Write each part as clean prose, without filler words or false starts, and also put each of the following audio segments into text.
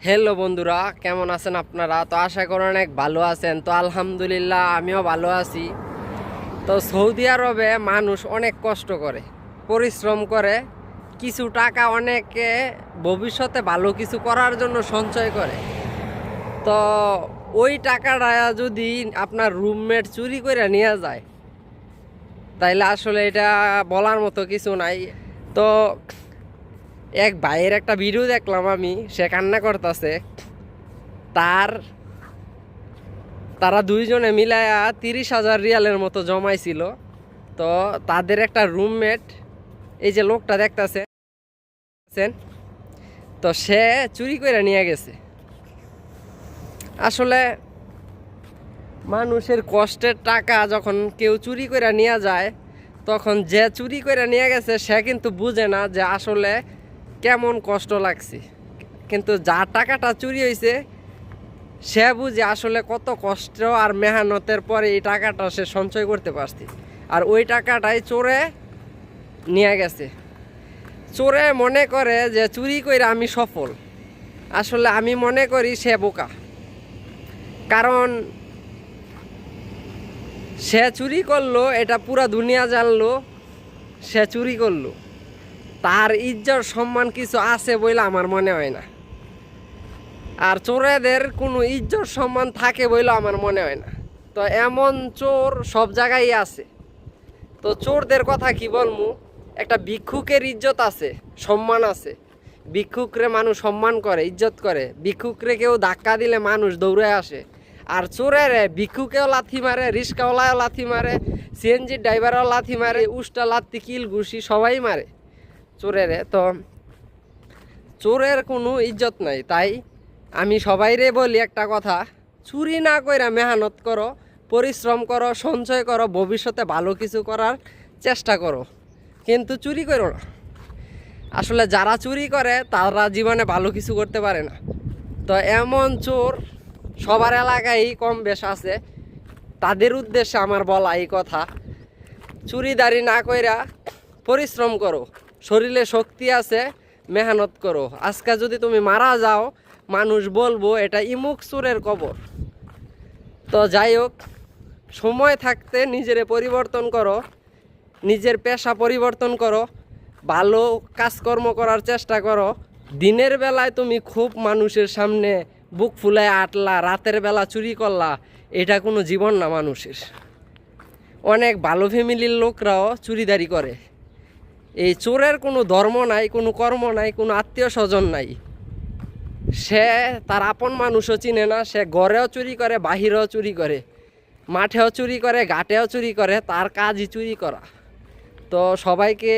Hello বন্ধুরা, কেমন আছেন আপনারা? তো আশা করি অনেক ভালো আছেন। তো আলহামদুলিল্লাহ আমিও ভালো আছি। তো সৌদি আরবে মানুষ অনেক কষ্ট করে, পরিশ্রম করে, কিছু টাকা অনেকে ভবিষ্যতে ভালো কিছু করার জন্য সঞ্চয় করে। তো ওই টাকাটা যদি আপনার রুমমেট চুরি করে নিয়ে যায় তাইলে আসলে এটা বলার মতো কিছু নাই। তো এক ভাইয়ের একটা ভিডিও দেখলাম আমি, সে কান্না করতেছে। তার তারা দুইজনে মিলায়া 30,000 রিয়ালের মতো জমাইছিল। তো তাদের একটা রুমমেট, এই যে লোকটা দেখতেছেন, তো সে চুরি করে নিয়ে গেছে। আসলে মানুষের কষ্টের টাকা যখন কেউ চুরি করে নিয়ে যায়, তখন যে চুরি করে নিয়ে গেছে সে কিন্তু বুঝে না যে আসলে কেমন কষ্ট লাগছে। কিন্তু যার টাকাটা চুরি হয়েছে সে বুঝে আসলে কত কষ্ট আর মেহনতের পরে এই টাকাটা সে সঞ্চয় করতে পারছে। আর ওই টাকাটাই চোরে নিয়ে গেছে। চোরে মনে করে যে চুরি করে আমি সফল। আসলে আমি মনে করি সে বোকা। কারণ সে চুরি করলো, এটা পুরা দুনিয়া জানলো সে চুরি করলো। তার ইজ্জত সম্মান কিছু আছে বলে আমার মনে হয় না। আর চোরেদের কোনো ইজ্জত সম্মান থাকে বলে আমার মনে হয় না। তো এমন চোর সব জায়গায় আছে। তো চোরদের কথা কি বলবো, একটা ভিক্ষুকের ইজ্জত আছে, সম্মান আছে। ভিক্ষুকরে মানুষ সম্মান করে, ইজ্জত করে। ভিক্ষুকরে কেউ ধাক্কা দিলে মানুষ দৌড়ে আসে। আর চোরের ভিক্ষুকেও লাথি মারে, রিস্কাওয়ালাও লাথি মারে, সিএনজির ড্রাইভারও লাথি মারে, উষ্টা লাত্তি কিল ঘুষি সবাই মারে চোরের। তো চোরের কোনো ইজ্জত নাই। তাই আমি সবাইরে বলি একটা কথা, চুরি না কইরা মেহনত করো, পরিশ্রম করো, সঞ্চয় করো, ভবিষ্যতে ভালো কিছু করার চেষ্টা করো, কিন্তু চুরি করো না। আসলে যারা চুরি করে তারা জীবনে ভালো কিছু করতে পারে না। তো এমন চোর সবার এলাকায় কম বেশ আছে। তাদের উদ্দেশ্যে আমার বলা এই কথা, চুরিদারি না কইরা পরিশ্রম করো, শরীরে শক্তি আছে, মেহনত করো। আজকে যদি তুমি মারা যাও, মানুষ বলবো এটা ইমুক চোরের কবর। তো যাই হোক, সময় থাকতে নিজেরে পরিবর্তন করো, নিজের পেশা পরিবর্তন করো, ভালো কাজকর্ম করার চেষ্টা করো। দিনের বেলায় তুমি খুব মানুষের সামনে বুক ফুলায় আটলা, রাতের বেলা চুরি করলা, এটা কোনো জীবন না মানুষের। অনেক ভালো ফ্যামিলির লোকরাও চুরিদারি করে। এই চোরের কোনো ধর্ম নাই, কোনো কর্ম নাই, কোনো আত্মীয় স্বজন নাই। সে তার আপন মানুষও চিনে না। সে ঘরেও চুরি করে, বাহিরেও চুরি করে, মাঠেও চুরি করে, ঘাটেও চুরি করে, তার কাজই চুরি করা। তো সবাইকে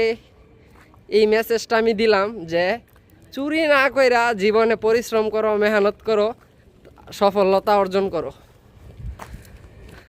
এই মেসেজটা আমি দিলাম যে চুরি না কইরা জীবনে পরিশ্রম করো, মেহনত করো, সফলতা অর্জন করো।